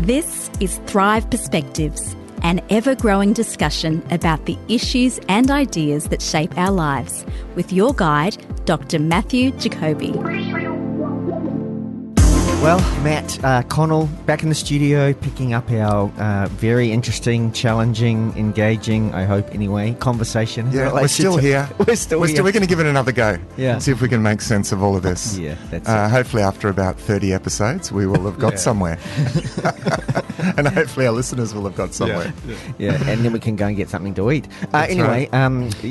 This is Thrive Perspectives, an ever-growing discussion about the issues and ideas that shape our lives, with your guide, Dr. Matthew Jacoby. Well, Matt Connell back in the studio, picking up our very interesting, challenging, engaging, I hope anyway, conversation. Yeah, we're still here. We're still here. We're going to give it another go. Yeah. See if we can make sense of all of this. Yeah, that's it. Hopefully after about 30 episodes, we will have got somewhere. And hopefully our listeners will have got somewhere. Yeah, and then we can go and get something to eat. Anyway,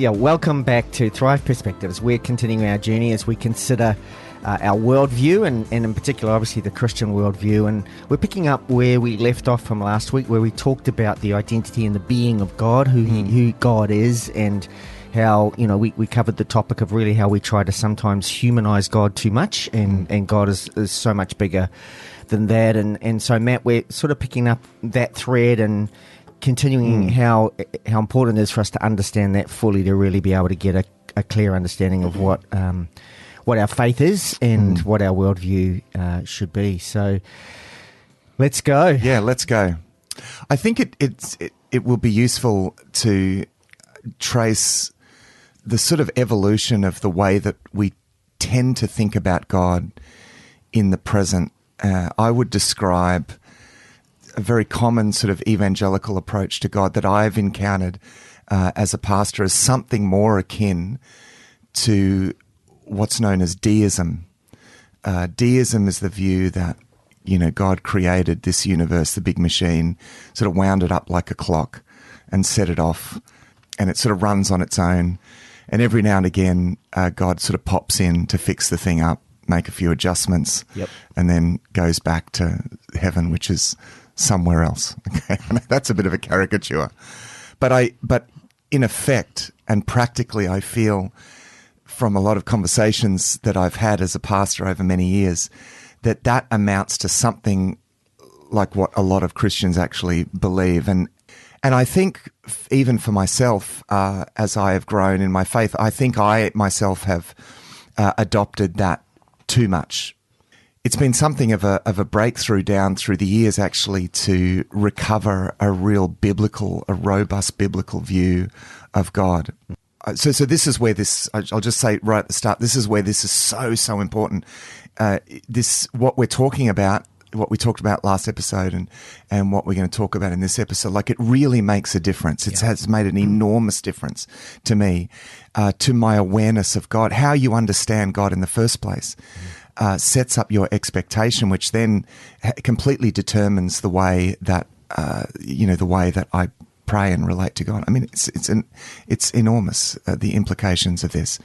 welcome back to Thrive Perspectives. We're continuing our journey as we consider our worldview, and in particular, obviously, the Christian worldview. And we're picking up where we left off from last week, where we talked about the identity and the being of God, who God is, and how, we covered the topic of really how we try to sometimes humanize God too much, and God is so much bigger than that. And so, Matt, we're sort of picking up that thread and continuing how important it is for us to understand that fully, to really be able to get a clear understanding of what our faith is and what our worldview should be. So let's go. Yeah, let's go. I think it will be useful to trace the sort of evolution of the way that we tend to think about God in the present. I would describe a very common sort of evangelical approach to God that I've encountered as a pastor as something more akin to what's known as deism. Deism is the view that, God created this universe, the big machine, sort of wound it up like a clock and set it off, and it sort of runs on its own. And every now and again, God sort of pops in to fix the thing up, make a few adjustments, and then goes back to heaven, which is somewhere else. Okay, that's a bit of a caricature. But in effect and practically, I feel from a lot of conversations that I've had as a pastor over many years, that amounts to something like what a lot of Christians actually believe. And I think even for myself, as I have grown in my faith, I think I myself have adopted that too much. It's been something of a breakthrough down through the years, actually, to recover a robust biblical view of God. So this is where I'll just say right at the start, this is where this is so important. What we're talking about, what we talked about last episode and what we're going to talk about in this episode, like, it really makes a difference. It has made an enormous difference to me, to my awareness of God. How you understand God in the first place sets up your expectation, which then completely determines the way that, the way that I pray and relate to God. I mean, it's enormous, the implications of this.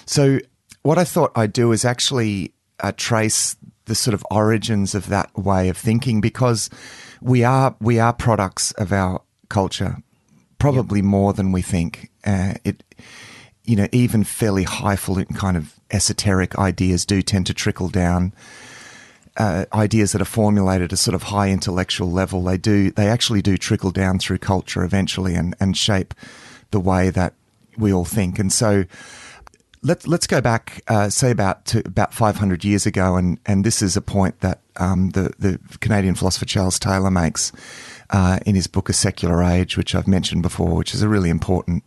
So what I thought I'd do is actually trace the sort of origins of that way of thinking, because we are products of our culture, probably more than we think. Even fairly highfalutin kind of esoteric ideas do tend to trickle down. Ideas that are formulated at a sort of high intellectual level, they actually do trickle down through culture eventually and shape the way that we all think. And so let's go back, say about 500 years ago, and this is a point that the Canadian philosopher Charles Taylor makes in his book A Secular Age, which I've mentioned before, which is a really important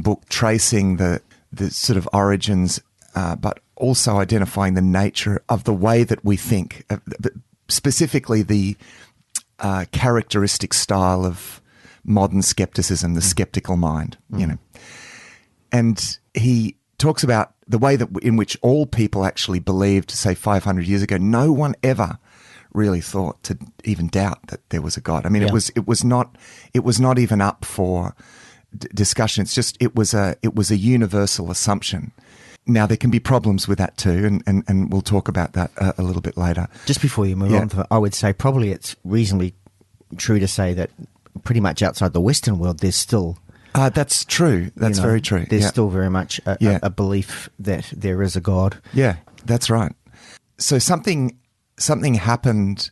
book tracing the sort of origins, but also identifying the nature of the way that we think, specifically the characteristic style of modern skepticism, the skeptical mind, And he talks about the way in which all people actually believed, say 500 years ago. No one ever really thought to even doubt that there was a God. I mean, it was not even up for discussion. It's just it was a universal assumption. Now, there can be problems with that too, and we'll talk about that a little bit later. Just before you move on, I would say probably it's reasonably true to say that pretty much outside the Western world, there's still... that's true. That's very true. There's still very much a belief that there is a God. Yeah, that's right. So something happened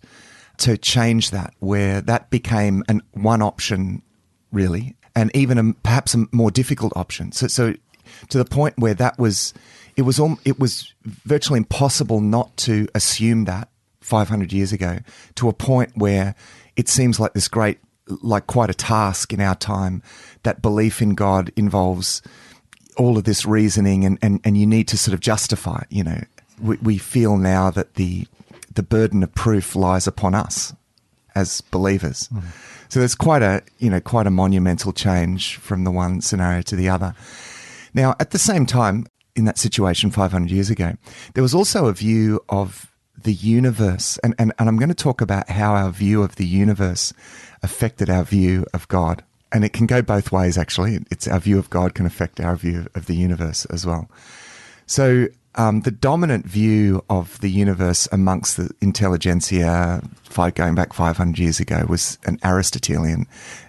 to change that, where that became one option, really, and even perhaps a more difficult option. So to the point where it was virtually impossible not to assume that 500 years ago, to a point where it seems like this great, like quite a task in our time, that belief in God involves all of this reasoning and you need to sort of justify it. We feel now that the burden of proof lies upon us as believers. Mm. So there's quite a monumental change from the one scenario to the other. Now, at the same time, in that situation 500 years ago, there was also a view of the universe, and I'm going to talk about how our view of the universe affected our view of God. And it can go both ways, actually. It's our view of God can affect our view of the universe as well. So the dominant view of the universe amongst the intelligentsia, going back 500 years ago, was an Aristotelian,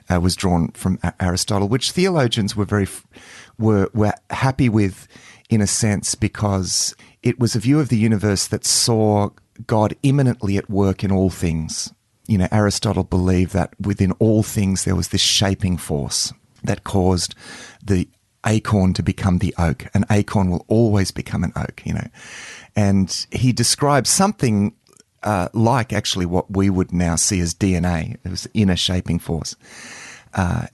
was drawn from Aristotle, which theologians were happy with, in a sense, because it was a view of the universe that saw God immanently at work in all things. Aristotle believed that within all things there was this shaping force that caused the acorn to become the oak. An acorn will always become an oak, And he describes something like actually what we would now see as DNA. It was the inner shaping force.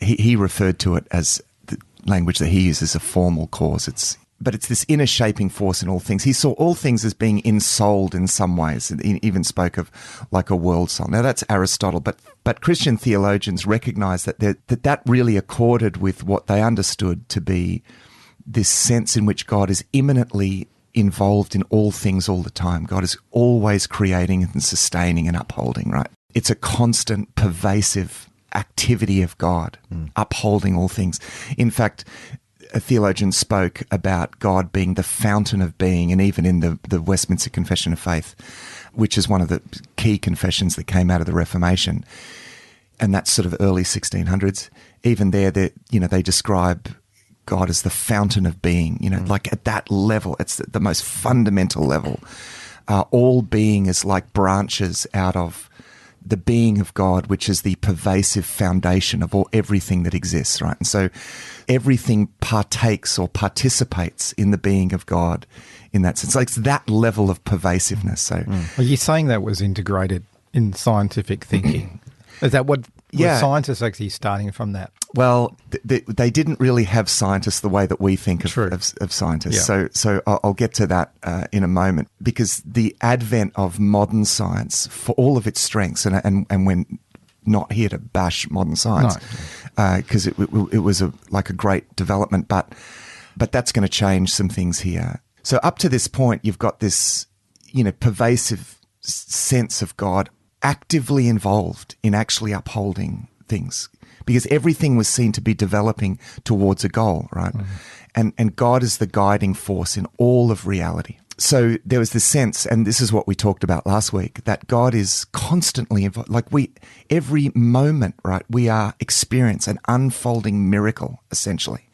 He referred to it as the language that he uses, a formal cause. But it's this inner shaping force in all things. He saw all things as being ensouled in some ways. He even spoke of like a world soul. Now that's Aristotle, but Christian theologians recognize that really accorded with what they understood to be this sense in which God is immanently involved in all things all the time. God is always creating and sustaining and upholding, right? It's a constant, pervasive activity of God, upholding all things. In fact, a theologian spoke about God being the fountain of being, and even in the Westminster Confession of Faith, which is one of the key confessions that came out of the Reformation, and that's sort of early 1600s. Even there, they describe God as the fountain of being, like at that level. It's the most fundamental level. All being is like branches out of the being of God, which is the pervasive foundation of everything that exists, right? And so everything partakes or participates in the being of God in that sense. Like it's that level of pervasive-ness. So, Well, you're saying that was integrated in scientific thinking. Is that what were scientists actually starting from that? Well, they didn't really have scientists the way that we think of scientists. Yeah. So I'll get to that in a moment, because the advent of modern science, for all of its strengths, and we're not here to bash modern science, because it was a great development, but that's going to change some things here. So up to this point, you've got this pervasive sense of God actively involved in actually upholding things, because everything was seen to be developing towards a goal, right? Mm-hmm. And God is the guiding force in all of reality. So there was this sense, and this is what we talked about last week, that God is constantly involved. Like every moment, right, we are experiencing an unfolding miracle, essentially.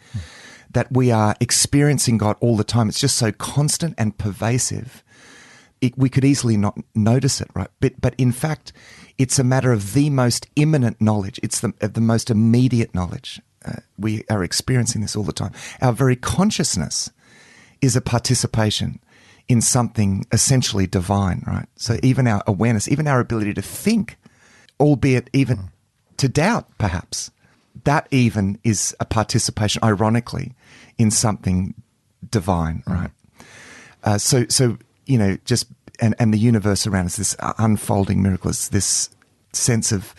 That we are experiencing God all the time. It's just so constant and pervasive. We could easily not notice it, right? But in fact, it's a matter of the most imminent knowledge. It's the most immediate knowledge. We are experiencing this all the time. Our very consciousness is a participation in something essentially divine, right? So even our awareness, even our ability to think, albeit even to doubt, perhaps, that even is a participation, ironically, in something divine, right? So just and the universe around us, this unfolding miracle, is this sense of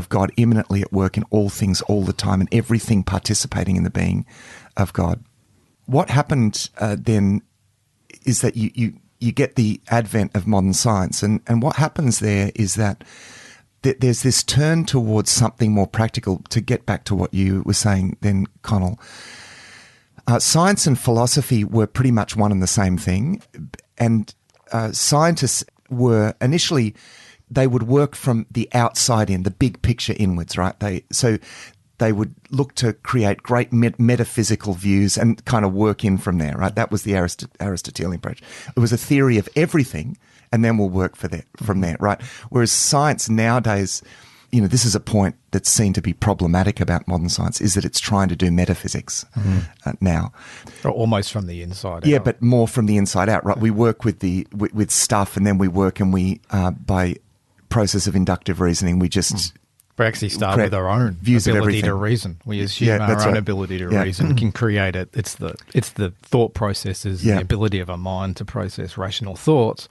God immanently at work in all things all the time, and everything participating in the being of God. What happened then is that you get the advent of modern science, and what happens there is that there's this turn towards something more practical. To get back to what you were saying then, Connell, science and philosophy were pretty much one and the same thing, and scientists were initially, they would work from the outside in, the big picture inwards, right? They would look to create great metaphysical views and kind of work in from there, right? That was the Aristotelian approach. It was a theory of everything, and then we'll work from there, right? Whereas science nowadays, this is a point that's seen to be problematic about modern science, is that it's trying to do metaphysics now. Or almost from the inside out. Yeah, but more from the inside out, right? We work with with stuff, and then we work and we, by process of inductive reasoning, we just... We actually start with our own views ability to reason. We assume our own ability to reason can create it. It's the thought processes, the ability of our mind to process rational thoughts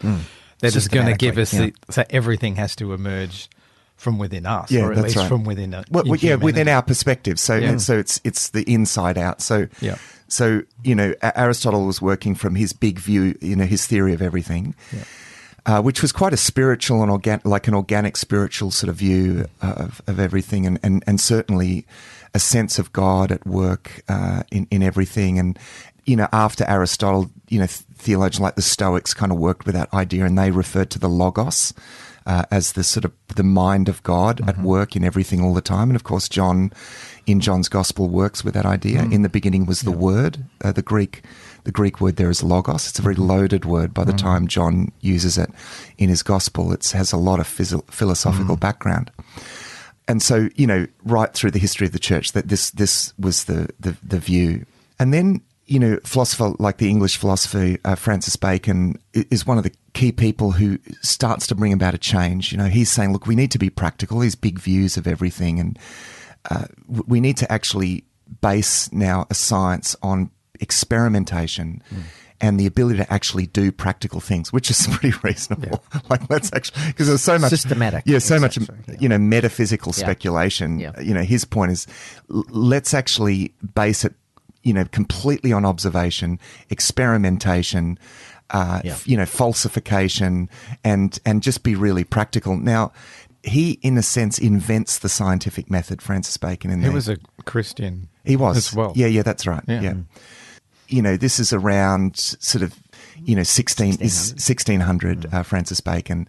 that is going to give us so everything has to emerge from within us, or at least from within within our perspective. So so it's the inside out. So Aristotle was working from his big view, his theory of everything. Yeah. Which was quite a spiritual and an organic spiritual sort of view of everything, and certainly a sense of God at work in everything. And after Aristotle, theologians like the Stoics kind of worked with that idea, and they referred to the logos as the sort of the mind of God at work in everything all the time. And of course, John in John's Gospel works with that idea. In the beginning was the Word, the Greek word there is logos. It's a very loaded word by the time John uses it in his gospel. It has a lot of philosophical background. And so, right through the history of the church, that this was the view. And then, philosopher like the English philosopher Francis Bacon is one of the key people who starts to bring about a change. He's saying, look, we need to be practical, these big views of everything, and we need to actually base now a science on experimentation and the ability to actually do practical things, which is pretty reasonable. Like, let's actually, because there's so much systematic, much metaphysical speculation. His point is, let's actually base it, completely on observation, experimentation, falsification, and just be really practical. Now, he, in a sense, invents the scientific method, Francis Bacon. He was a Christian. He was as well. Yeah, that's right. Yeah. This is around sort of, 1600, Francis Bacon.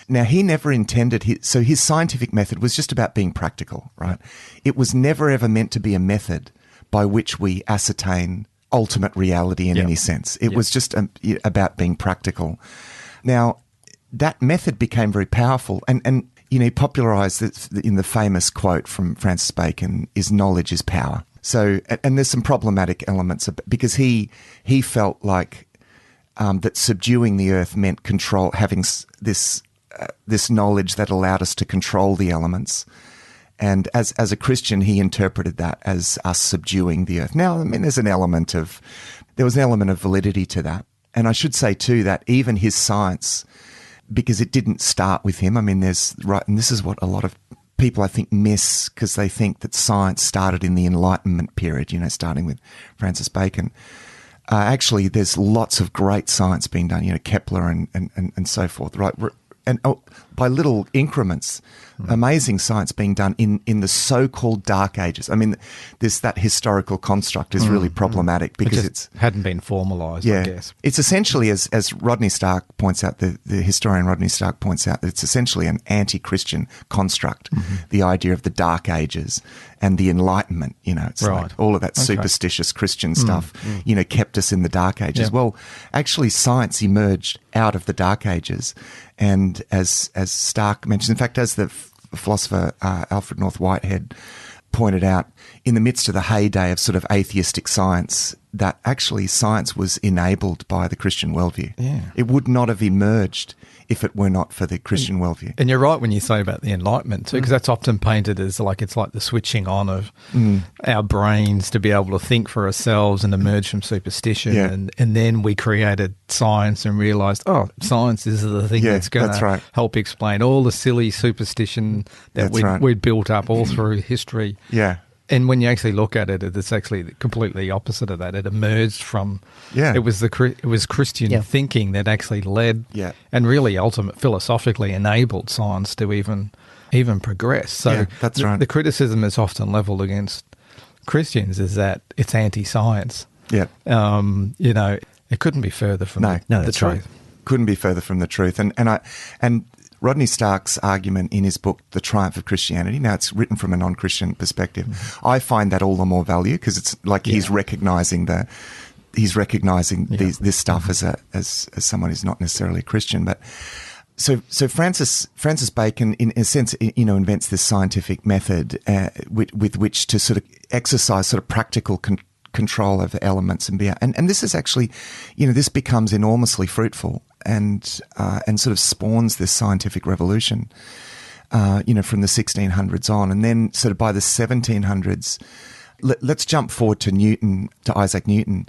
Now, he never intended his scientific method was just about being practical, right? It was never ever meant to be a method by which we ascertain ultimate reality in any sense. It was just about being practical. Now, that method became very powerful, and he popularized it in the famous quote from Francis Bacon, is knowledge is power. So, and there's some problematic elements because he felt like that subduing the earth meant having this knowledge that allowed us to control the elements. And as a Christian, he interpreted that as us subduing the earth. Now, there was an element of validity to that. And I should say too that even his science, because it didn't start with him. And this is what a lot of people, I think, miss, because they think that science started in the Enlightenment period, starting with Francis Bacon. Actually, there's lots of great science being done, Kepler and so forth, right? And by little increments, amazing science being done in the so-called Dark Ages. I mean, that historical construct is really problematic because it hadn't been formalised, I guess. It's essentially, as Rodney Stark points out, the historian Rodney Stark points out, that it's essentially an anti-Christian construct, the idea of the Dark Ages and the Enlightenment. It's like all of that superstitious Christian stuff, kept us in the Dark Ages. Yeah. Well, actually, science emerged out of the Dark Ages. And as Stark mentions, in fact, as the philosopher Alfred North Whitehead pointed out, in the midst of the heyday of sort of atheistic science, that actually science was enabled by the Christian worldview. Yeah. It would not have emerged if it were not for the Christian worldview. And you're right when you say about the Enlightenment too, because that's often painted as it's like the switching on of our brains to be able to think for ourselves and emerge from superstition. Yeah. And then we created science and realised, science is the thing that's going to help explain all the silly superstition that we'd built up all through history. Yeah. And when you actually look at it, it's actually completely opposite of that. It emerged from it was Christian thinking that actually led and really ultimate philosophically enabled science to even progress. So that's right. The criticism is often levelled against Christians is that it's anti-science. Yeah. It couldn't be further from the truth. Couldn't be further from the truth. And Rodney Stark's argument in his book, The Triumph of Christianity, now it's written from a non-Christian perspective. I find that all the more value because it's like he's recognising this stuff as someone who's not necessarily a Christian. But So Francis Bacon, in a sense, invents this scientific method with which to sort of exercise sort of practical control over elements and beyond. And this is actually, this becomes enormously fruitful and sort of spawns this scientific revolution, from the 1600s on, and then sort of by the 1700s. Let's jump forward to Isaac Newton.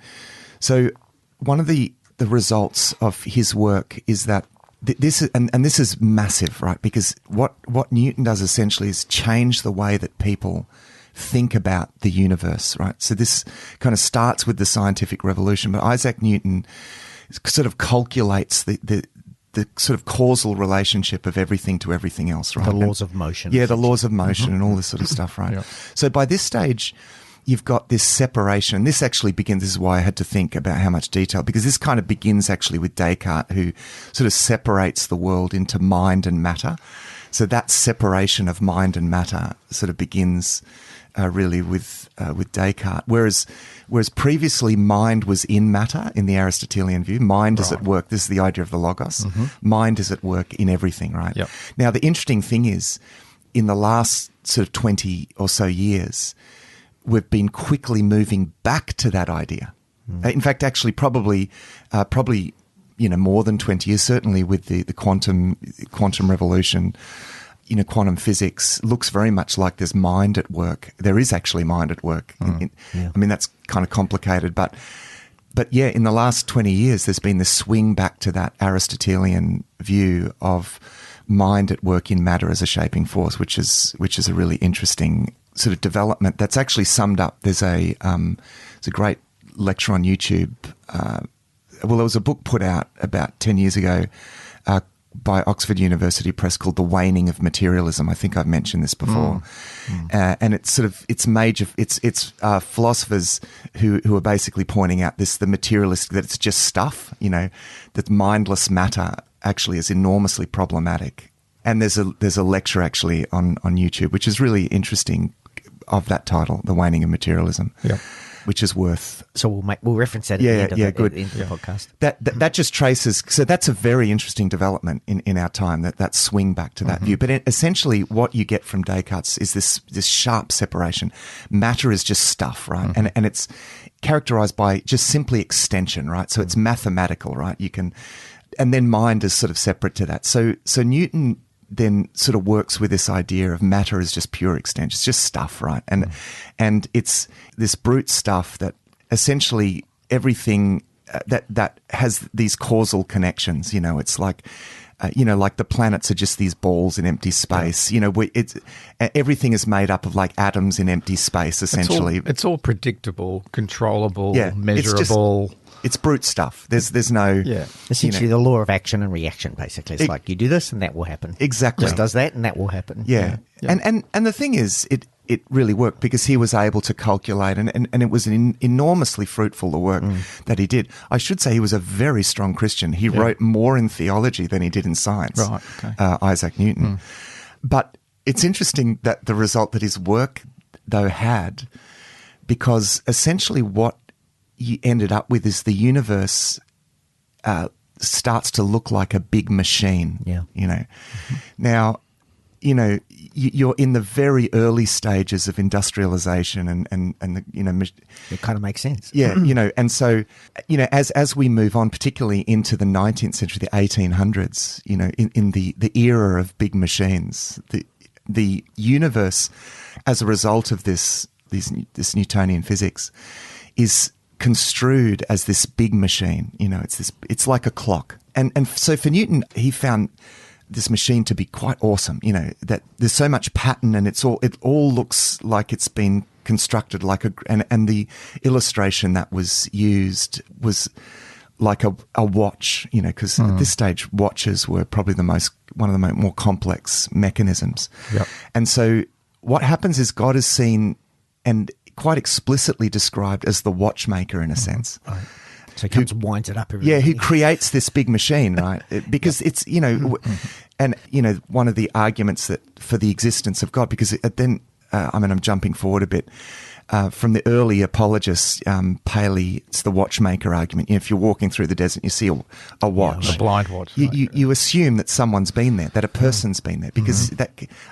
So one of the results of his work is that this is massive, right? Because what Newton does essentially is change the way that people think about the universe, right? So this kind of starts with the scientific revolution, but Isaac Newton sort of calculates the sort of causal relationship of everything to everything else, right? The laws of motion. Yeah, the laws of motion and all this sort of stuff, right? Yeah. So by this stage, you've got this separation. This actually begins, this is why I had to think about how much detail, because this kind of begins actually with Descartes, who sort of separates the world into mind and matter. So that separation of mind and matter sort of begins really with Descartes. Whereas previously mind was in matter in the Aristotelian view. Mind is at work. This is the idea of the logos. Mind is at work in everything, right? Yep. Now, the interesting thing is, in the last sort of 20 or so years, we've been quickly moving back to that idea. In fact, actually, probably, more than 20 years. Certainly, with the quantum revolution, quantum physics looks very much like there's mind at work. There is actually mind at work. I mean, that's kind of complicated, but yeah, in the last 20 years, there's been this swing back to that Aristotelian view of mind at work in matter as a shaping force, which is a really interesting sort of development that's actually summed up. There's a great lecture on YouTube. There was a book put out about 10 years ago by Oxford University Press called The Waning of Materialism. I think I've mentioned this before. And it's sort of, it's philosophers who are basically pointing out the materialistic, that it's just stuff, that mindless matter actually is enormously problematic. And there's a lecture actually on YouTube, which is really interesting, of that title, The Waning of Materialism. Yeah. Which is worth. So we'll reference that at the end of the podcast. That just traces. So that's a very interesting development in our time. That swing back to that view. But essentially, what you get from Descartes is this sharp separation. Matter is just stuff, right? And it's characterized by just simply extension, right? So it's mathematical, right? And then mind is sort of separate to that. So Newton then sort of works with this idea of matter is just pure extension. It's just stuff, right? And it's this brute stuff that essentially everything that has these causal connections. It's like, like the planets are just these balls in empty space. Everything is made up of like atoms in empty space. Essentially, it's all predictable, controllable, measurable. It's brute stuff. There's no... Yeah. Essentially the law of action and reaction, basically. It's like you do this and that will happen. Exactly. Just does that and that will happen. Yeah. And the thing is, it really worked because he was able to calculate and it was enormously fruitful, the work that he did. I should say he was a very strong Christian. He wrote more in theology than he did in science. Right, okay. Isaac Newton. But it's interesting that the result that his work, though, had, because essentially what you ended up with is the universe starts to look like a big machine. Yeah. Now, you're in the very early stages of industrialization and it kind of makes sense. Yeah, and so, as we move on, particularly into the 19th century, the 1800s, in the era of big machines, the universe, as a result of this Newtonian physics, is construed as this big machine. It's like a clock. And so for Newton, he found this machine to be quite awesome, that there's so much pattern and it all looks like it's been constructed like and the illustration that was used was like a watch, because at this stage watches were probably one of the more complex mechanisms. Yep. And so what happens is God is seen and quite explicitly described as the watchmaker in a sense. Right. So he comes and winds it up every who creates this big machine, right? Because it's, and, one of the arguments that for the existence of God, because then, I'm jumping forward a bit, from the early apologists, Paley, it's the watchmaker argument. If you're walking through the desert and you see a watch, a blind watch, you assume that someone's been there, that a person's been there, because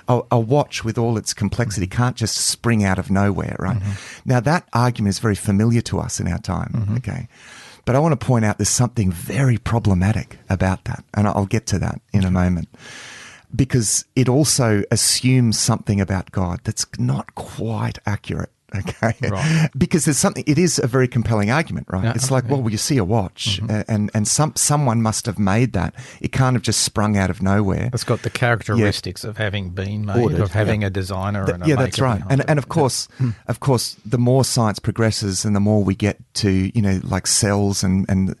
a watch with all its complexity can't just spring out of nowhere, right? Now, that argument is very familiar to us in our time, okay? But I want to point out there's something very problematic about that, and I'll get to that in a moment, because it also assumes something about God that's not quite accurate. Okay, right. Because there's something. It is a very compelling argument, right? It's like, well, you see a watch, and someone must have made that. It can't have just sprung out of nowhere. It's got the characteristics of having been made, Ordered, of having a designer and a yeah, maker that's right. And of course, the more science progresses, and the more we get to like cells and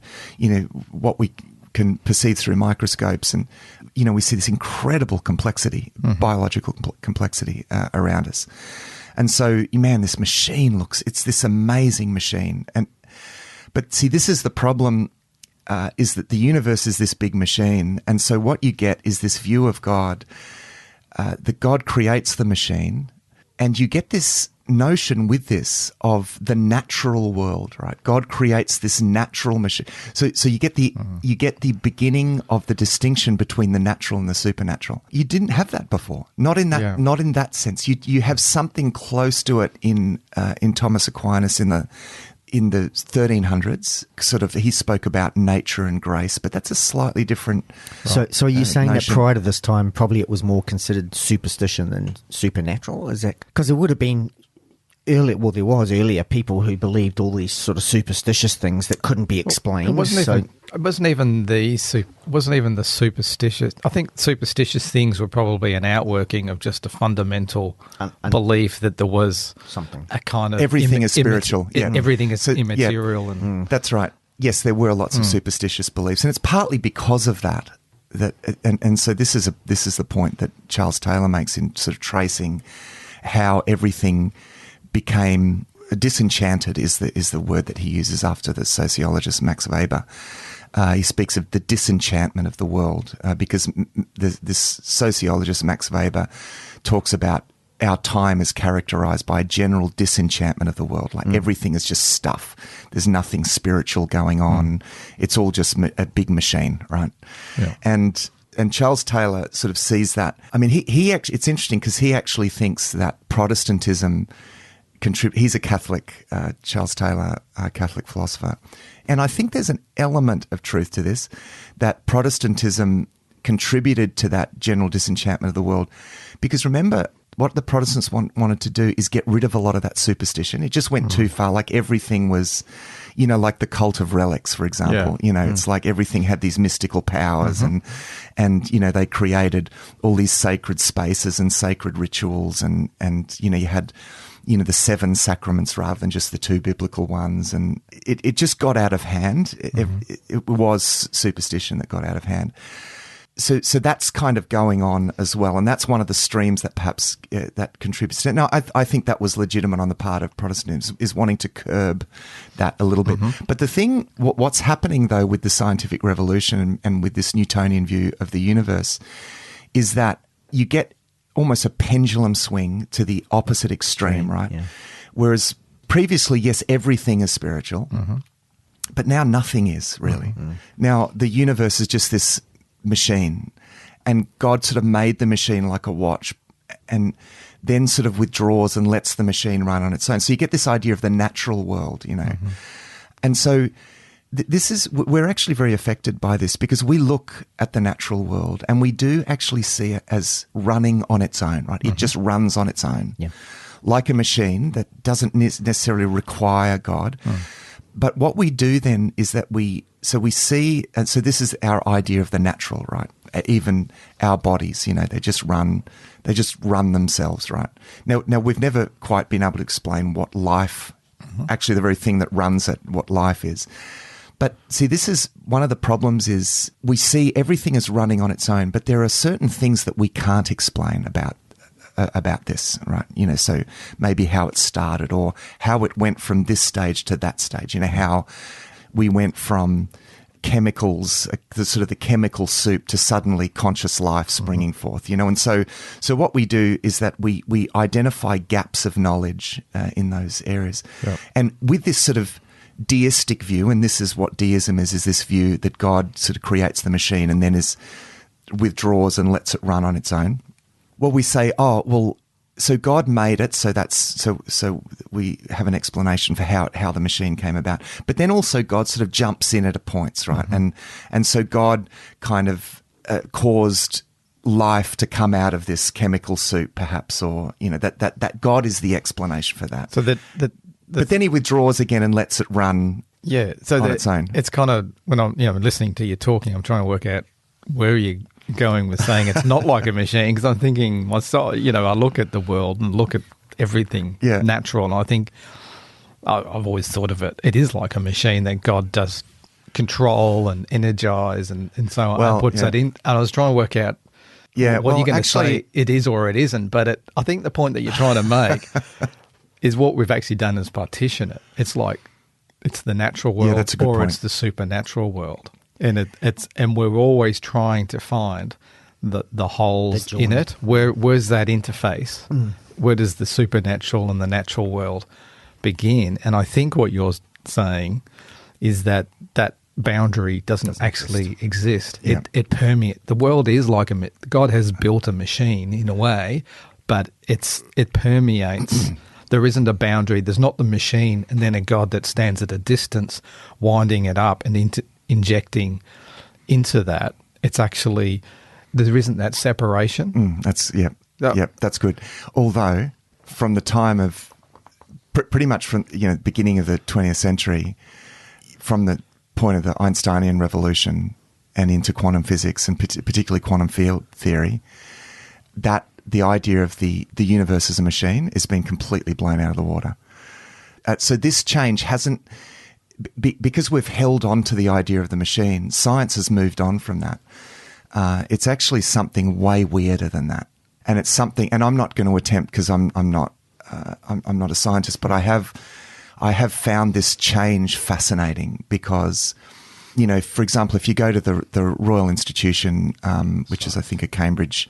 what we can perceive through microscopes, and we see this incredible complexity, biological complexity around us. And so, man, this machine it's this amazing machine. But see, this is the problem, is that the universe is this big machine. And so what you get is this view of God, that God creates the machine, and you get this notion with this of the natural world, right? God creates this natural machine. So you get the beginning of the distinction between the natural and the supernatural. You didn't have that before. Not in that sense. You have something close to it in Thomas Aquinas in the 1300s. Sort of, he spoke about nature and grace, but that's a slightly different. So are you saying notion. that prior to this time, probably it was more considered superstition than supernatural? Is that because it would have been earlier? Well, there was earlier people who believed all these sort of superstitious things that couldn't be explained. It wasn't even the superstitious. I think superstitious things were probably an outworking of just a fundamental belief that there was something, a kind of everything is spiritual. Everything is immaterial, and that's right. Yes, there were lots of superstitious beliefs, and it's partly because of that. And so this is the point that Charles Taylor makes in sort of tracing how everything became disenchanted is the word that he uses after the sociologist Max Weber. He speaks of the disenchantment of the world because this sociologist Max Weber talks about our time is characterized by a general disenchantment of the world. Like everything is just stuff. There's nothing spiritual going on. It's all just a big machine, right? Yeah. And Charles Taylor sort of sees that. I mean, he actually, it's interesting because he actually thinks that Protestantism he's a Catholic, Charles Taylor, a Catholic philosopher. And I think there's an element of truth to this, that Protestantism contributed to that general disenchantment of the world. Because remember, what the Protestants wanted to do is get rid of a lot of that superstition. It just went too far. Like everything was, like the cult of relics, for example. Yeah. It's like everything had these mystical powers and they created all these sacred spaces and sacred rituals and you had the 7 sacraments rather than just the 2 biblical ones. And it just got out of hand. It was superstition that got out of hand. So that's kind of going on as well. And that's one of the streams that perhaps that contributes to it. Now, I think that was legitimate on the part of Protestants, is wanting to curb that a little bit. But the thing, what's happening though with the scientific revolution and with this Newtonian view of the universe is that you get almost a pendulum swing to the opposite extreme, right? Yeah. Whereas previously, yes, everything is spiritual, but now nothing is really. Now the universe is just this machine, and God sort of made the machine like a watch and then sort of withdraws and lets the machine run on its own. So you get this idea of the natural world, And so we're actually very affected by this because we look at the natural world and we do actually see it as running on its own, right? It just runs on its own, like a machine that doesn't necessarily require God. But what we do then is that we see, and so this is our idea of the natural, right? Even our bodies, they just run themselves, right? Now we've never quite been able to explain what life, actually the very thing that runs it, what life is. But see, this is one of the problems is we see everything is running on its own, but there are certain things that we can't explain about this, right? So maybe how it started or how it went from this stage to that stage, how we went from chemicals, the chemical soup to suddenly conscious life springing forth, and so what we do is that we identify gaps of knowledge in those areas. Yep. And with this sort of deistic view, and this is what deism is this view that God sort of creates the machine and then withdraws and lets it run on its own. Well, we say, so God made it, so we have an explanation for how the machine came about. But then also God sort of jumps in at points, right? Mm-hmm. And so God kind of caused life to come out of this chemical soup, perhaps, or that God is the explanation for that. So but then he withdraws again and lets it run. Yeah, so on its own. It's kind of when I'm listening to you talking, I'm trying to work out where you're going with saying it's not like a machine, because I'm thinking myself, I look at the world and look at everything natural, and I think I've always thought of it. It is like a machine that God does control and energize and so on. Well, and puts that in. And I was trying to work out what you're going to say it is or it isn't. But I think the point that you're trying to make is what we've actually done is partition it. It's like it's the natural world that's a good point. It's the supernatural world. And and we're always trying to find the holes in it. Where's that interface? Where does the supernatural and the natural world begin? And I think what you're saying is that boundary doesn't actually exist. Yeah. It permeates. The world is like God has built a machine in a way, but it permeates. There isn't a boundary. There's not the machine and then a God that stands at a distance, winding it up and injecting into that. It's actually, there isn't that separation. That's good. Although from the time of pretty much from the beginning of the 20th century, from the point of the Einsteinian revolution and into quantum physics and particularly quantum field theory, that the idea of the universe as a machine is being completely blown out of the water. So this change hasn't, because we've held on to the idea of the machine, science has moved on from that. It's actually something way weirder than that, and it's something. And I'm not going to attempt, because I'm not a scientist, but I have found this change fascinating because, for example, if you go to the Royal Institution, which is I think a Cambridge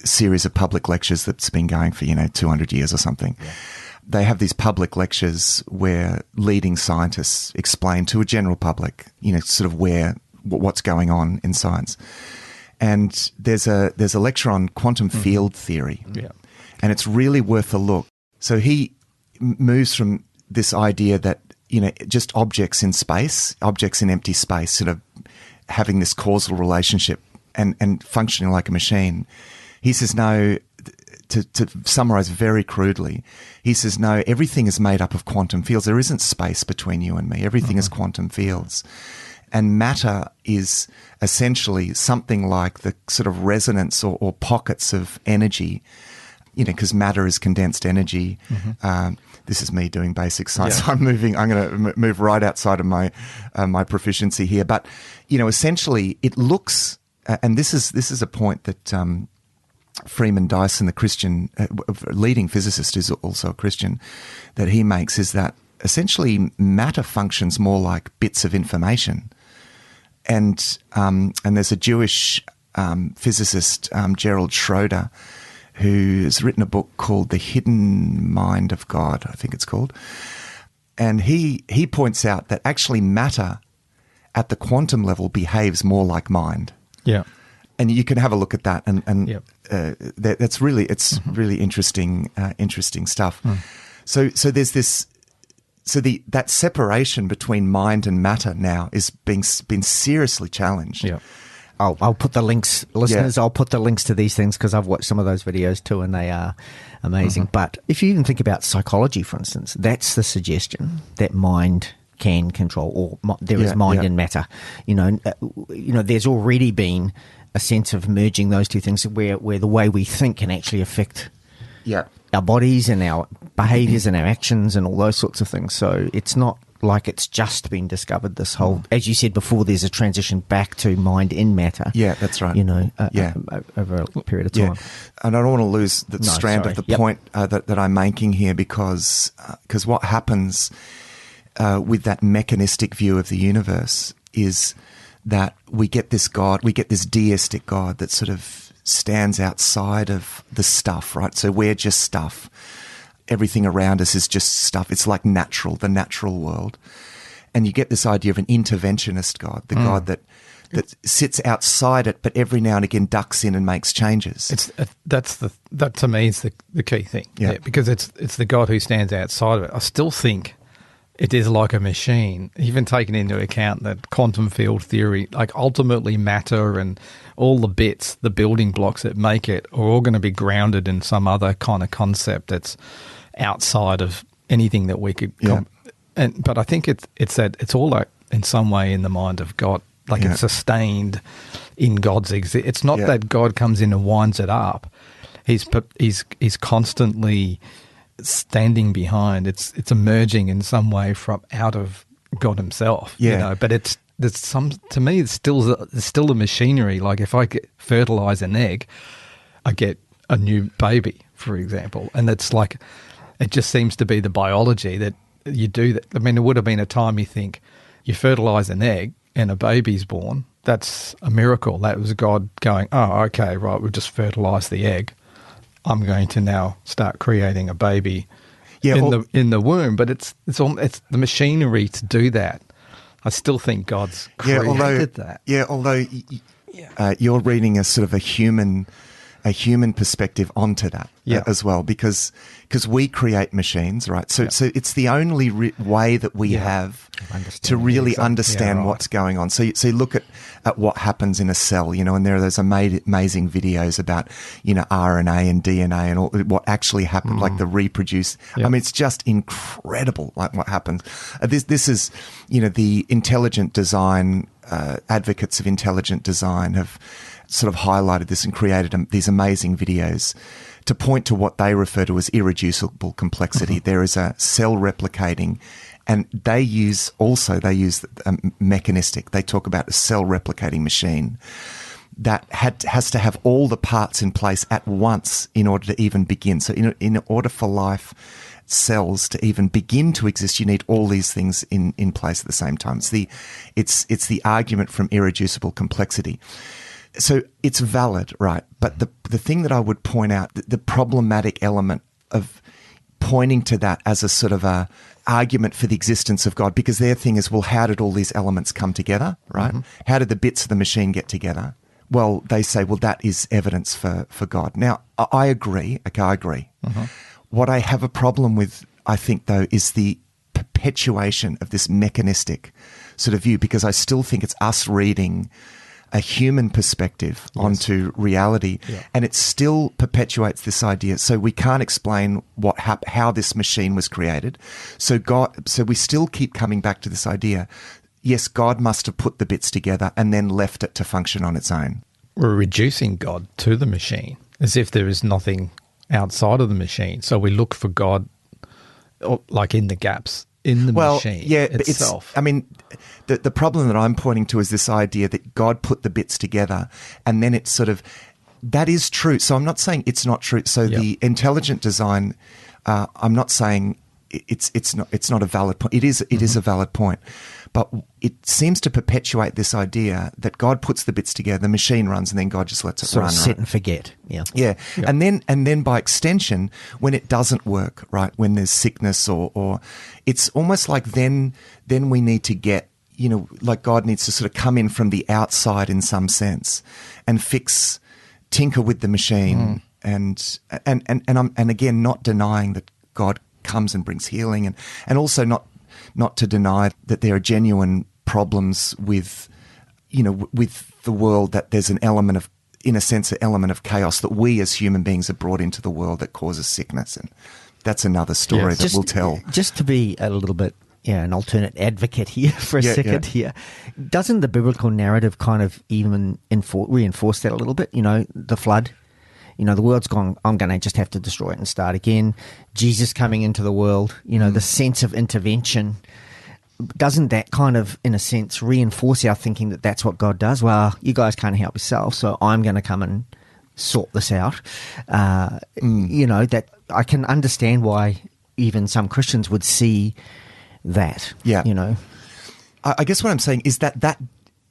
series of public lectures that's been going for 200 years or something. Yeah. They have these public lectures where leading scientists explain to a general public, sort of what's going on in science. And there's a lecture on quantum field theory, and it's really worth a look. So he moves from this idea that just objects in space, objects in empty space, sort of having this causal relationship and functioning like a machine. He says no. To summarize very crudely, he says, no, everything is made up of quantum fields. There isn't space between you and me. Everything is quantum fields. And matter is essentially something like the sort of resonance or pockets of energy, because matter is condensed energy. This is me doing basic science. Yeah. I'm going to move right outside of my proficiency here. But, essentially it looks, and this is a point that Freeman Dyson, the Christian leading physicist, who's also a Christian, that he makes, is that essentially matter functions more like bits of information. And there's a Jewish physicist, Gerald Schroeder, who's written a book called The Hidden Mind of God, I think it's called. And he points out that actually matter at the quantum level behaves more like mind. Yeah. And you can have a look at that, and that's really really interesting stuff. So there's this. So that separation between mind and matter now is been seriously challenged. Yeah. I'll put the links, listeners. Yeah. I'll put the links to these things because I've watched some of those videos too, and they are amazing. But if you even think about psychology, for instance, that's the suggestion that mind can control, or there is mind and matter. There's already been a sense of merging those two things where the way we think can actually affect our bodies and our behaviours and our actions and all those sorts of things. So it's not like it's just been discovered, this whole, as you said before, there's a transition back to mind in matter. Yeah, that's right. Over a period of time. Yeah. And I don't want to lose the strand of the point that I'm making here, because what happens with that mechanistic view of the universe is that we get this deistic God that sort of stands outside of the stuff, right? So we're just stuff. Everything around us is just stuff. It's like the natural world. And you get this idea of an interventionist God, the God that sits outside it, but every now and again ducks in and makes changes. That to me is the key thing. Yeah, because it's the God who stands outside of it. I still think it is like a machine, even taking into account that quantum field theory, like ultimately matter and all the bits, the building blocks that make it, are all going to be grounded in some other kind of concept that's outside of anything that we could. But I think it's that it's all like in some way in the mind of God, like it's sustained in God's existence. It's not that God comes in and winds it up. He's constantly standing behind. It's emerging in some way from out of God Himself. Yeah. You know, but to me it's still a machinery. Like if I fertilize an egg, I get a new baby, for example, and it's like it just seems to be the biology that you do that. I mean, there would have been a time you think you fertilize an egg and a baby's born. That's a miracle. That was God going, oh, okay, right, we've just fertilized the egg. I'm going to now start creating a baby in the womb. But it's the machinery to do that. I still think God's created that. Yeah, although you're reading a sort of a human perspective onto that as well, because we create machines, right? So it's the only way that we have to really understand what's going on. So you look at what happens in a cell, you know, and there are those amazing videos about, you know, RNA and DNA and all what actually happened, like the reproduce. I mean, it's just incredible, like what happens. This is, you know, the intelligent design advocates of intelligent design have sort of highlighted this and created these amazing videos to point to what they refer to as irreducible complexity. There is a cell replicating, and they use mechanistic. They talk about a cell replicating machine that has to have all the parts in place at once in order to even begin. So in order for life cells to even begin to exist, you need all these things in place at the same time. It's the argument from irreducible complexity. So it's valid, right? But the thing that I would point out, the problematic element of pointing to that as a sort of a argument for the existence of God, because their thing is, well, how did all these elements come together, right? How did the bits of the machine get together? Well, they say, well, that is evidence for God. Now, I agree. Okay, I agree. What I have a problem with, I think, though, is the perpetuation of this mechanistic sort of view, because I still think it's us reading a human perspective onto reality, and it still perpetuates this idea. So we can't explain how this machine was created. So we still keep coming back to this idea. Yes, God must have put the bits together and then left it to function on its own. We're reducing God to the machine as if there is nothing outside of the machine. So we look for God like in the gaps in the machine itself. The problem that I'm pointing to is this idea that God put the bits together, and then it's sort of, that is true. So I'm not saying it's not true. So the intelligent design, I'm not saying it's not a valid point. It is a valid point, but it seems to perpetuate this idea that God puts the bits together, the machine runs, and then God just lets it run. Sit and forget. Yeah. And then by extension, when it doesn't work, right, when there's sickness or it's almost like then we need to get, you know, like God needs to sort of come in from the outside in some sense and tinker with the machine. And I'm again not denying that God comes and brings healing, and also not to deny that there are genuine problems with the world, that there's an element of, in a sense, an element of chaos that we as human beings are brought into the world that causes sickness. And that's another story that we'll tell. Just to be a little bit, an alternate advocate here for a second here, doesn't the biblical narrative kind of even reinforce that a little bit? You know, the flood. You know, the world's gone, I'm going to just have to destroy it and start again. Jesus coming into the world, you know, the sense of intervention. Doesn't that kind of, in a sense, reinforce our thinking that that's what God does? Well, you guys can't help yourself, so I'm going to come and sort this out. You know, that I can understand why even some Christians would see that, you know. I guess what I'm saying is that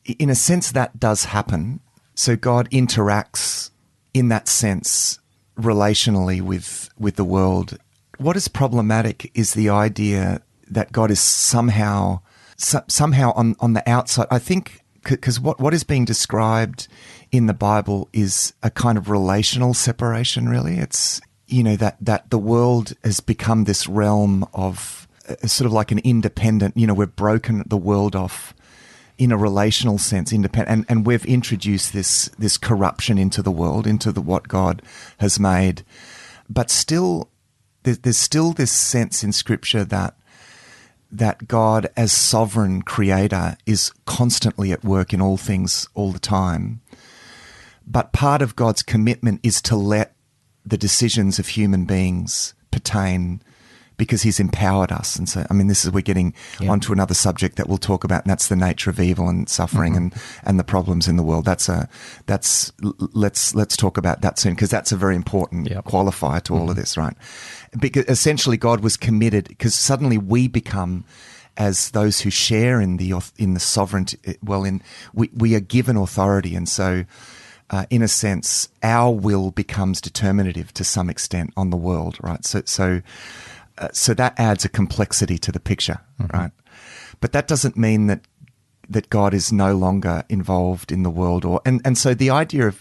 in a sense that does happen. So God interacts in that sense relationally with the world. What is problematic is the idea that God is somehow on the outside. I think because what is being described in the Bible is a kind of relational separation, really. It's, that the world has become this realm of sort of like an independent, we've broken the world off in a relational sense, independent, and we've introduced this corruption into the world, into what God has made. But still, there's still this sense in Scripture that God, as sovereign creator, is constantly at work in all things all the time. But part of God's commitment is to let the decisions of human beings pertain, because he's empowered us. And so, we're getting onto another subject that we'll talk about, and that's the nature of evil and suffering and the problems in the world. Let's talk about that soon, because that's a very important qualifier to all of this, right? Because essentially God was committed, because suddenly we become, as those who share in the sovereignty, we are given authority. And so, in a sense, our will becomes determinative to some extent on the world, right? So that adds a complexity to the picture, right? But that doesn't mean that God is no longer involved in the world, and so the idea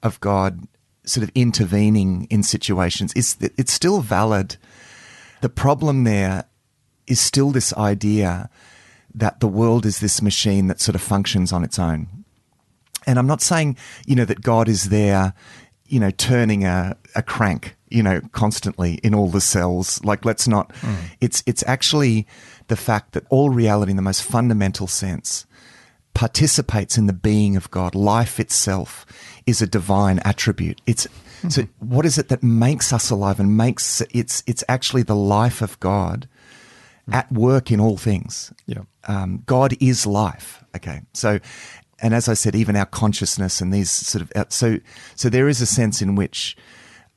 of God sort of intervening in situations it's still valid. The problem there is still this idea that the world is this machine that sort of functions on its own. And I'm not saying, that God is there, turning a crank, constantly in all the cells. Like, let's not, it's actually the fact that all reality in the most fundamental sense participates in the being of God. Life itself is a divine attribute. So what is it that makes us alive and makes it's actually the life of God at work in all things. Yeah. God is life. Okay. So, and as I said, even our consciousness and these sort of, so there is a sense in which,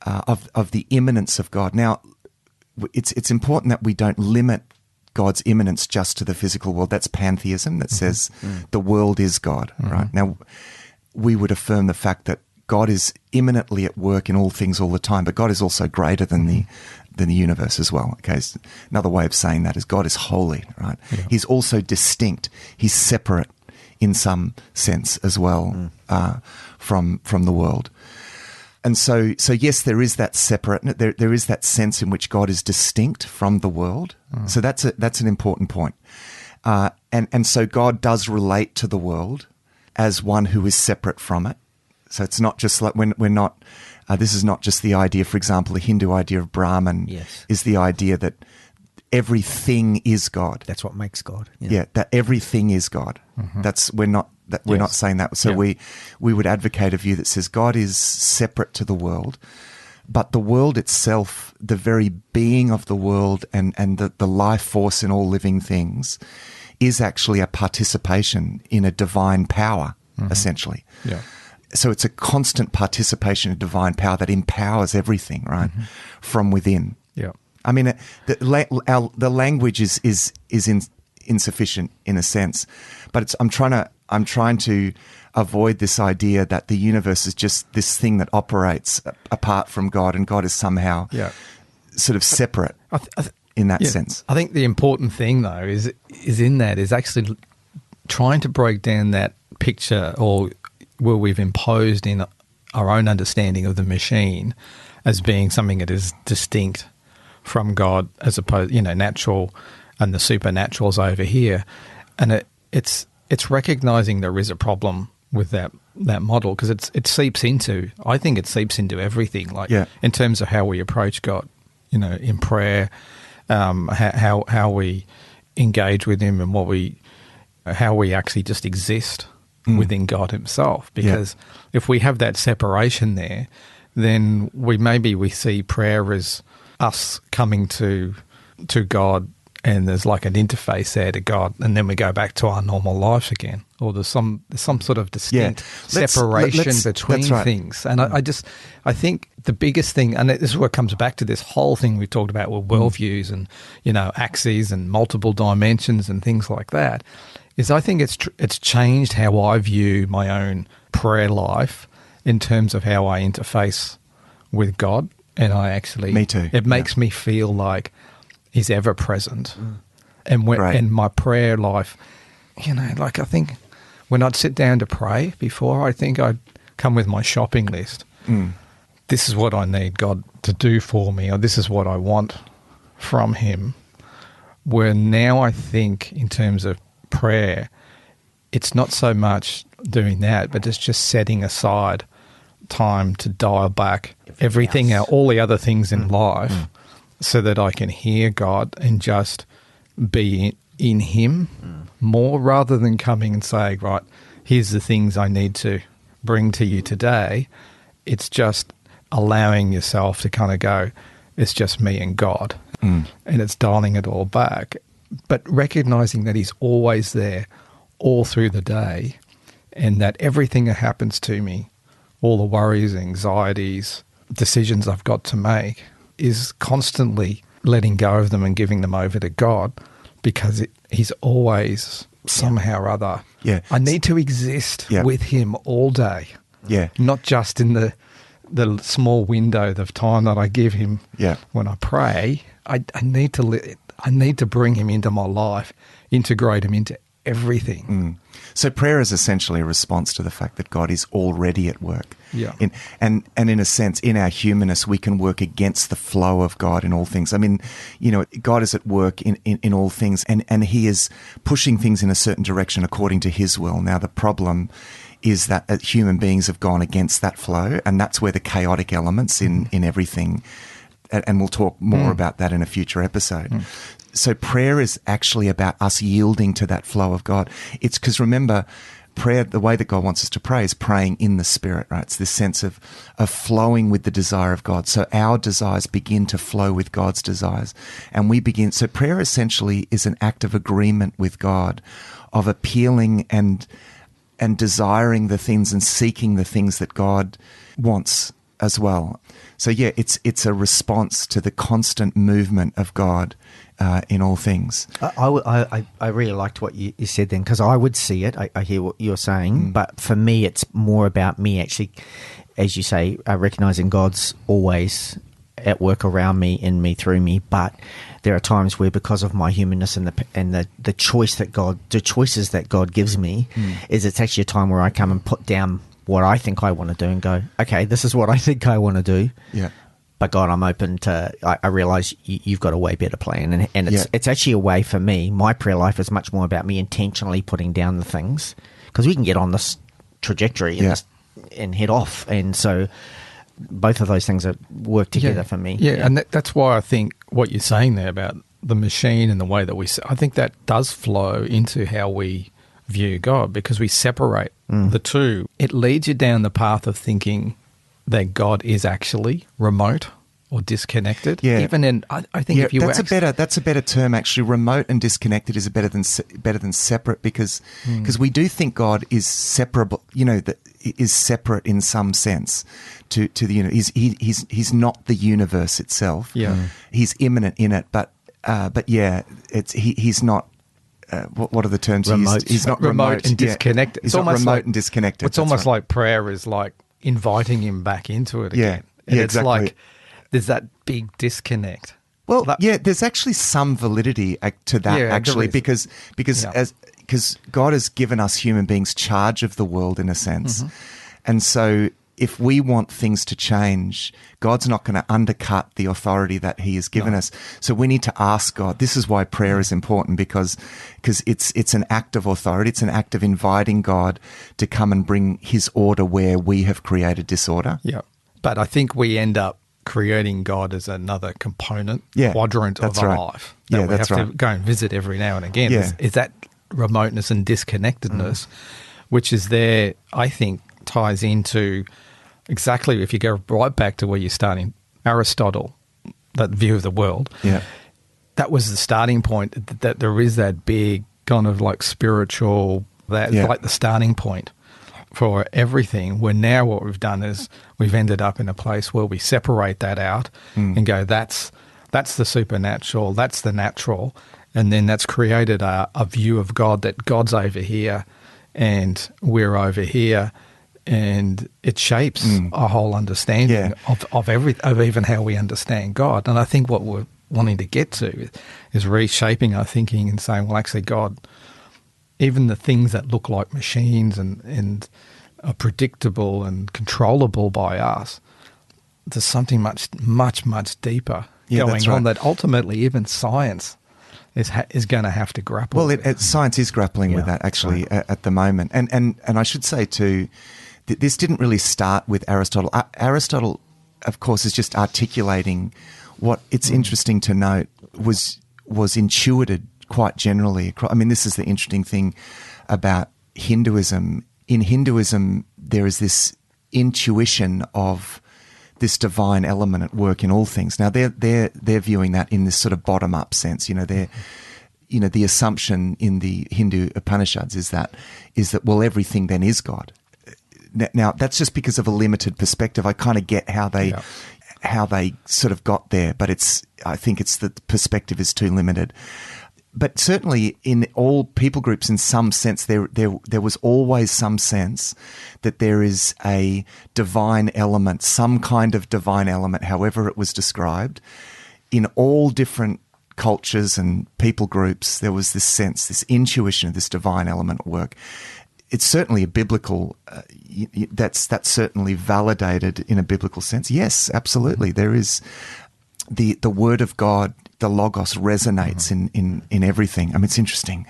of the immanence of God. Now, it's important that we don't limit God's immanence just to the physical world. That's pantheism that says the world is God, right? Now, we would affirm the fact that God is immanently at work in all things all the time, but God is also greater than the universe as well. Okay, so another way of saying that is God is holy, right? Yeah. He's also distinct. He's separate in some sense as well from the world. And so yes, there is that separate. There is that sense in which God is distinct from the world. So that's an important point. And so God does relate to the world as one who is separate from it. So it's not just like we're not. This is not just the idea. For example, the Hindu idea of Brahman is the idea that everything is God. That's what makes God. Yeah, that everything is God. We're not saying that. So we would advocate a view that says God is separate to the world, but the world itself, the very being of the world and the life force in all living things, is actually a participation in a divine power, essentially. Yeah. So it's a constant participation in divine power that empowers everything, right, from within. Yeah. I mean, the language is insufficient in a sense, but I'm trying to avoid this idea that the universe is just this thing that operates apart from God, and God is somehow sort of separate in that sense. I think the important thing, though, is actually trying to break down that picture, or where we've imposed in our own understanding of the machine as being something that is distinct from God, as opposed, natural, and the supernatural's over here. And it's recognizing there is a problem with that model, because it seeps into everything, in terms of how we approach God, in prayer, how we engage with Him, and how we actually just exist within God Himself. Because if we have that separation there, then we see prayer as us coming to God, and there's like an interface there to God, and then we go back to our normal life again, or there's some sort of distinct separation between things. And I think the biggest thing, and this is what comes back to this whole thing we talked about with worldviews and axes and multiple dimensions and things like that, is I think it's changed how I view my own prayer life in terms of how I interface with God. And I actually... Me too. It makes me feel like he's ever present. And my prayer life, like I think when I'd sit down to pray before, I think I'd come with my shopping list. This is what I need God to do for me, or this is what I want from him. Where now I think in terms of prayer, it's not so much doing that, but it's just setting aside time to dial back everything else, all the other things in life, so that I can hear God and just be in him more, rather than coming and saying, right, here's the things I need to bring to you today. It's just allowing yourself to kind of go, it's just me and God. And it's dialing it all back, but recognizing that he's always there all through the day, and that everything that happens to me, all the worries, anxieties, decisions I've got to make, is constantly letting go of them and giving them over to God, because he's always somehow or other. Yeah. I need to exist with him all day. Yeah. Not just in the small window of time that I give him when I pray. I need to bring him into my life, integrate him into everything. So prayer is essentially a response to the fact that God is already at work. Yeah. And in a sense, in our humanness, we can work against the flow of God in all things. I mean, God is at work in all things, and he is pushing things in a certain direction according to his will. Now, the problem is that human beings have gone against that flow, and that's where the chaotic elements in everything, and we'll talk more about that in a future episode. So prayer is actually about us yielding to that flow of God. It's because, remember, prayer, the way that God wants us to pray is praying in the Spirit, right? It's this sense of flowing with the desire of God. So our desires begin to flow with God's desires. And so prayer essentially is an act of agreement with God, of appealing and desiring the things and seeking the things that God wants as well. So it's a response to the constant movement of God in all things. I really liked what you said then, because I would see it. I hear what you're saying, but for me, it's more about me actually, as you say, recognizing God's always at work around me, in me, through me. But there are times where, because of my humanness and the choices that God gives me, is it's actually a time where I come and put down what I think I want to do and go, okay, this is what I think I want to do. Yeah. But God, I'm open to, I realize you've got a way better plan. And it's actually a way for me. My prayer life is much more about me intentionally putting down the things, because we can get on this trajectory and head off. And so both of those things work together for me. Yeah, and that's why I think what you're saying there about the machine and the way that I think that does flow into how we view God, because we separate the two. It leads you down the path of thinking that God is actually remote or disconnected. Yeah. Even in, I think if you that's a better term actually. Remote and disconnected is better than separate, because we do think God is separable. That is separate in some sense to the universe. He's not the universe itself. Yeah, he's immanent in it, but he's not. What are the terms used? He's not remote and disconnected. He's not remote and disconnected. It's almost like prayer is like inviting him back into it again. And it's exactly. like there's that big disconnect. Well, there's actually some validity to that, actually, because God has given us human beings charge of the world in a sense. And so if we want things to change, God's not going to undercut the authority that he has given us. So we need to ask God. This is why prayer is important, because it's an act of authority. It's an act of inviting God to come and bring his order where we have created disorder. Yeah. But I think we end up creating God as another component, quadrant of our life that we have to go and visit every now and again. Is that remoteness and disconnectedness, which is there, I think, ties into exactly, if you go right back to where you're starting, Aristotle, that view of the world, that was the starting point, that there is that big kind of like spiritual, that's like the starting point for everything, where now what we've done is we've ended up in a place where we separate that out and go, that's the supernatural, that's the natural, And then that's created a view of God, that God's over here and we're over here. And it shapes a whole understanding of even how we understand God. And I think what we're wanting to get to is reshaping our thinking and saying, well, actually, God, even the things that look like machines and are predictable and controllable by us, there's something much, much, much deeper going on that ultimately even science is going to have to grapple with. Well, science is grappling with that, actually, at the moment. And I should say, too, this didn't really start with Aristotle. Aristotle, of course, is just articulating what it's interesting to note was intuited quite generally. I mean, this is the interesting thing about Hinduism. In Hinduism, there is this intuition of this divine element at work in all things. Now, they're viewing that in this sort of bottom-up sense. The assumption in the Hindu Upanishads is that well, everything then is God. Now, that's just because of a limited perspective. I kind of get how they sort of got there, but I think it's the perspective is too limited. But certainly in all people groups, in some sense, there was always some sense that there is a divine element, some kind of divine element, however it was described. In all different cultures and people groups, there was this sense, this intuition of this divine element at work. It's certainly a biblical, that's certainly validated in a biblical sense. Yes, absolutely. There is the word of God, the logos resonates in everything. I mean, it's interesting,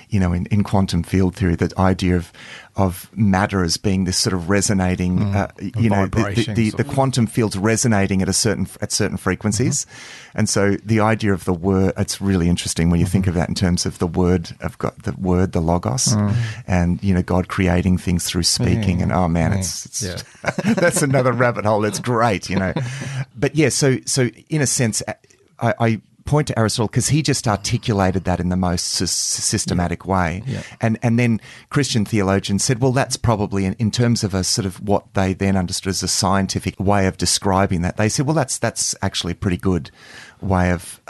in quantum field theory, that idea of matter as being this sort of resonating, the quantum fields resonating at certain frequencies. And so the idea of the word, it's really interesting when you think of that in terms of the word of God, the logos, and, God creating things through speaking. And, oh man, it's that's another rabbit hole. It's great, But yeah, so in a sense, I point to Aristotle because he just articulated that in the most systematic way. Yeah. And then Christian theologians said, well, that's probably in terms of a sort of what they then understood as a scientific way of describing that. They said, well, that's actually a pretty good way of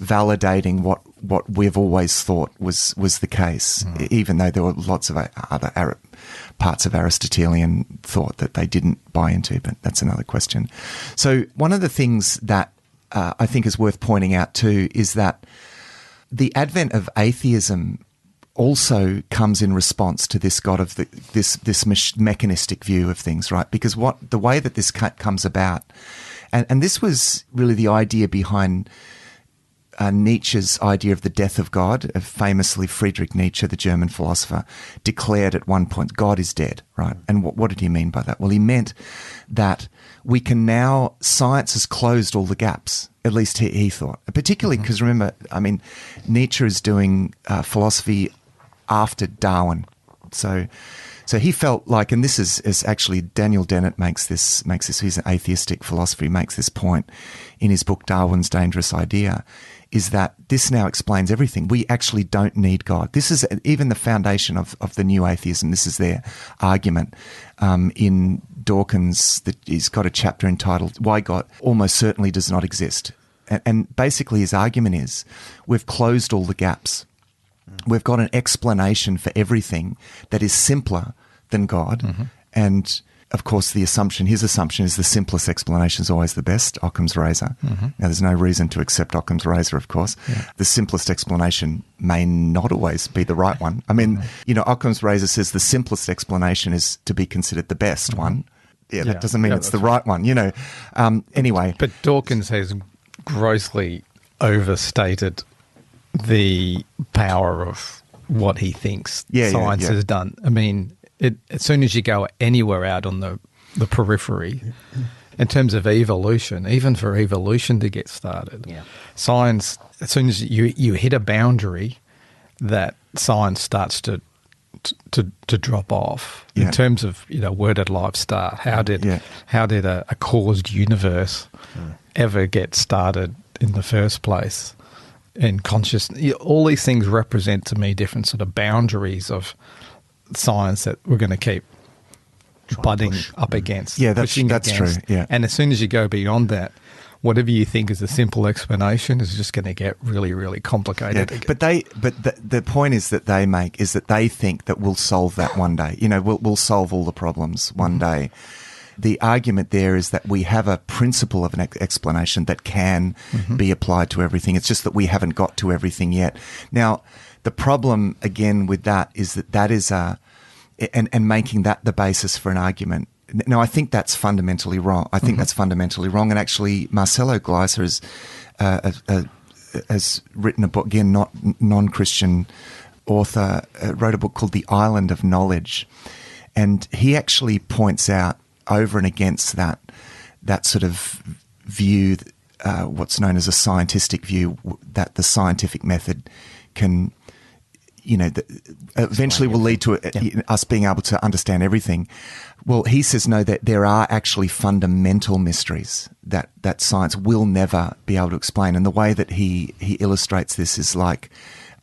validating what we've always thought was the case, even though there were lots of other parts of Aristotelian thought that they didn't buy into, but that's another question. So one of the things that I think is worth pointing out too is that the advent of atheism also comes in response to this God of this mechanistic view of things, right? Because the way that this comes about, and this was really the idea behind Nietzsche's idea of the death of God. Famously, Friedrich Nietzsche, the German philosopher, declared at one point, God is dead, right? And what did he mean by that? Well, he meant that we can now, science has closed all the gaps, at least he thought. Particularly because, remember, I mean, Nietzsche is doing philosophy after Darwin. So he felt like, and this is actually Daniel Dennett makes this, he's an atheistic philosopher, he makes this point in his book, Darwin's Dangerous Idea, is that this now explains everything. We actually don't need God. This is even the foundation of the new atheism. This is their argument. In Dawkins, he's got a chapter entitled, Why God Almost Certainly Does Not Exist. And basically his argument is, we've closed all the gaps. We've got an explanation for everything that is simpler than God. And of course, his assumption is the simplest explanation is always the best, Occam's razor. Now, there's no reason to accept Occam's razor, of course. Yeah. The simplest explanation may not always be the right one. I mean, Occam's razor says the simplest explanation is to be considered the best one. Yeah, that doesn't mean it's the right one, Anyway. But Dawkins has grossly overstated the power of what he thinks science has done. I mean, as soon as you go anywhere out on the periphery, in terms of evolution, even for evolution to get started, science, as soon as you hit a boundary, that science starts to drop off. In terms of where did life start? How did a caused universe ever get started in the first place? And consciousness, all these things represent to me different sort of boundaries of science that we're going to keep butting up against. Yeah, that's true. Yeah. And as soon as you go beyond that, whatever you think is a simple explanation is just going to get really, really complicated. Yeah. But the point is that they make is that they think that we'll solve that one day. We'll solve all the problems one day. The argument there is that we have a principle of an explanation that can be applied to everything. It's just that we haven't got to everything yet. Now, the problem again with that is that is and making that the basis for an argument. Now, I think that's fundamentally wrong. And actually, Marcelo Gleiser has written a book, again, not non-Christian author, wrote a book called The Island of Knowledge. And he actually points out over and against that sort of view, what's known as a scientistic view, that the scientific method can, eventually will lead to us being able to understand everything. Well, he says no, that there are actually fundamental mysteries that science will never be able to explain. And the way that he illustrates this is like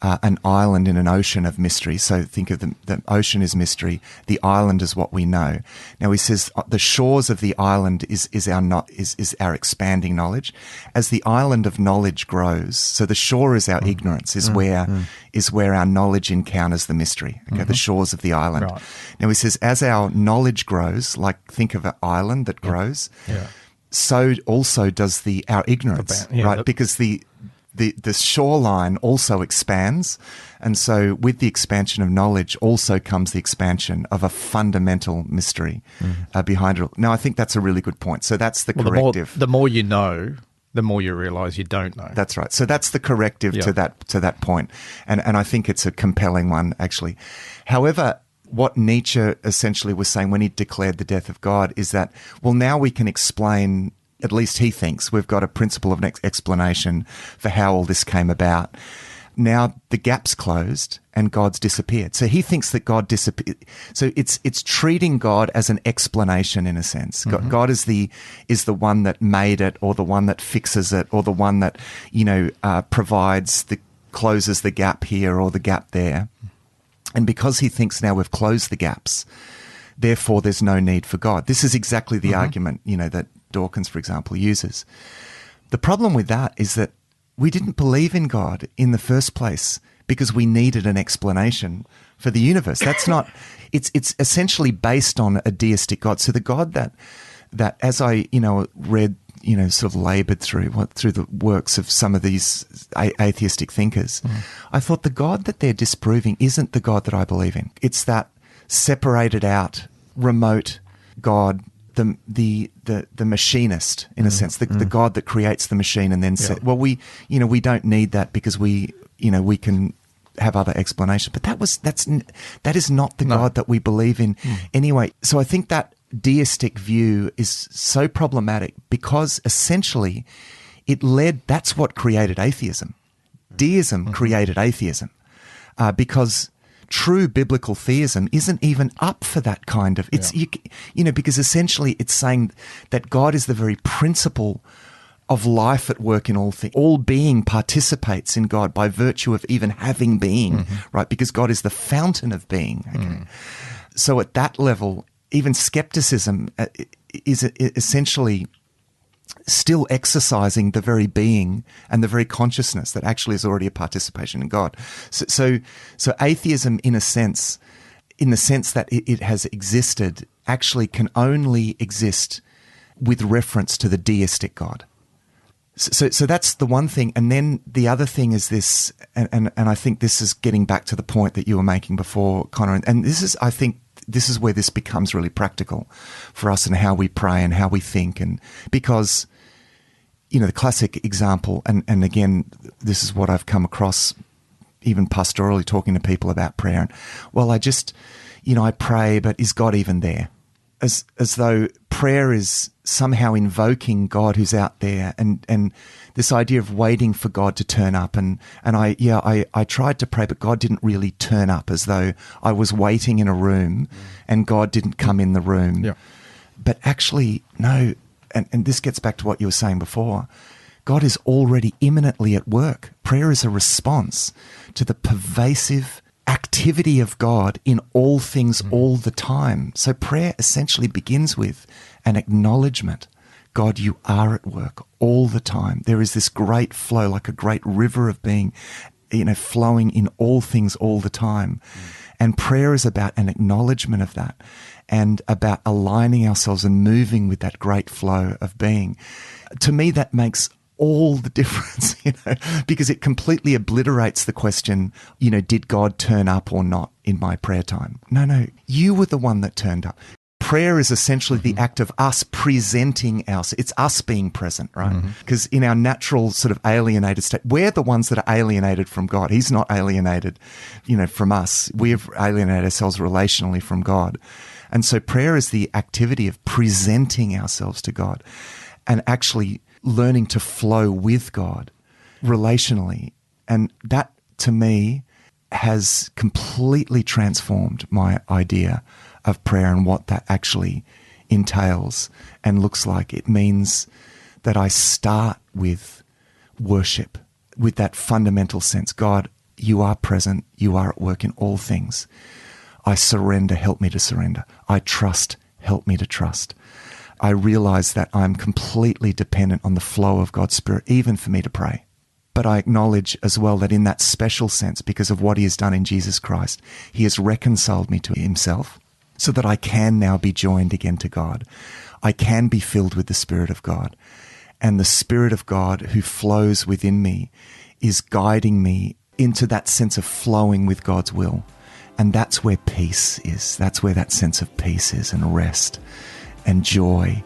an island in an ocean of mystery. So think of the ocean is mystery. The island is what we know. Now he says the shores of the island is our expanding knowledge. As the island of knowledge grows, so the shore is our ignorance, is where our knowledge encounters the mystery. Okay, the shores of the island. Right. Now he says as our knowledge grows, like think of an island that grows, so also does our ignorance, right? Because the shoreline also expands, and so with the expansion of knowledge also comes the expansion of a fundamental mystery behind it all. Now, I think that's a really good point. So that's the corrective. The more you know, the more you realise you don't know. That's right. So that's the corrective to that point, and I think it's a compelling one, actually. However, what Nietzsche essentially was saying when he declared the death of God is that, well, now we can explain. At least he thinks we've got a principle of an explanation for how all this came about. Now the gap's closed and God's disappeared. So he thinks that God disappeared. So it's treating God as an explanation in a sense. God is the one that made it, or the one that fixes it, or the one that closes the gap here or the gap there. And because he thinks now we've closed the gaps, therefore there's no need for God. This is exactly the argument that Dawkins, for example, uses. The problem with that is that we didn't believe in God in the first place because we needed an explanation for the universe. That's not. It's essentially based on a deistic God. So the God that as I read, sort of laboured through the works of some of these atheistic thinkers, I thought the God that they're disproving isn't the God that I believe in. It's that separated out, remote God. The machinist, in a sense, the God that creates the machine and then said, well, we don't need that because we can have other explanations. But that is not the God that we believe in anyway. So I think that deistic view is so problematic because essentially that's what created atheism. Deism created atheism because true biblical theism isn't even up for that kind of because essentially it's saying that God is the very principle of life at work in all things. All being participates in God by virtue of even having being, right? Because God is the fountain of being. Okay? So at that level, even skepticism is essentially still exercising the very being and the very consciousness that actually is already a participation in God. So atheism, in the sense that it has existed, actually can only exist with reference to the deistic God. So that's the one thing. And then the other thing is this, and I think this is getting back to the point that you were making before, Connor, and I think this is where this becomes really practical for us and how we pray and how we think. And because, the classic example, and again, this is what I've come across even pastorally talking to people about prayer. And, well, I just, I pray, but is God even there? As though prayer is somehow invoking God who's out there, and this idea of waiting for God to turn up. And I tried to pray, but God didn't really turn up, as though I was waiting in a room and God didn't come in the room. Yeah. But actually, no. And this gets back to what you were saying before. God is already imminently at work. Prayer is a response to the pervasive activity of God in all things all the time. So prayer essentially begins with an acknowledgement. God, you are at work all the time. There is this great flow, like a great river of being, flowing in all things all the time. And prayer is about an acknowledgement of that and about aligning ourselves and moving with that great flow of being. To me, that makes all the difference, because it completely obliterates the question, did God turn up or not in my prayer time? No, you were the one that turned up. Prayer is essentially the act of us presenting ourselves. It's us being present, right? Because in our natural sort of alienated state, we're the ones that are alienated from God. He's not alienated, from us. We've alienated ourselves relationally from God. And so prayer is the activity of presenting ourselves to God and actually learning to flow with God relationally. And that, to me, has completely transformed my idea of prayer and what that actually entails and looks like. It means that I start with worship, with that fundamental sense. God, you are present. You are at work in all things. I surrender. Help me to surrender. I trust. Help me to trust. I realize that I'm completely dependent on the flow of God's Spirit, even for me to pray. But I acknowledge as well that in that special sense, because of what he has done in Jesus Christ, he has reconciled me to himself so that I can now be joined again to God. I can be filled with the Spirit of God. And the Spirit of God who flows within me is guiding me into that sense of flowing with God's will. And that's where peace is. That's where that sense of peace is, and rest and joy,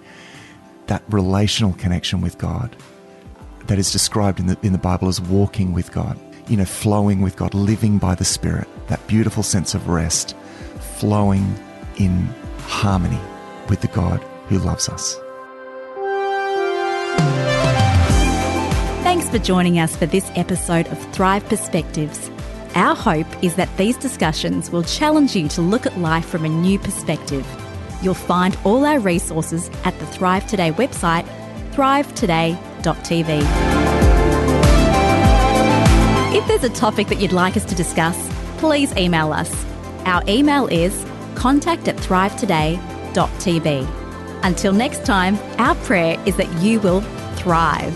that relational connection with God that is described in the Bible as walking with God, flowing with God, living by the Spirit, that beautiful sense of rest, flowing in harmony with the God who loves us. Thanks for joining us for this episode of Thrive Perspectives. Our hope is that these discussions will challenge you to look at life from a new perspective. You'll find all our resources at the Thrive Today website, thrivetoday.tv. If there's a topic that you'd like us to discuss, please email us. Our email is contact@thrivetoday.tv. Until next time, our prayer is that you will thrive.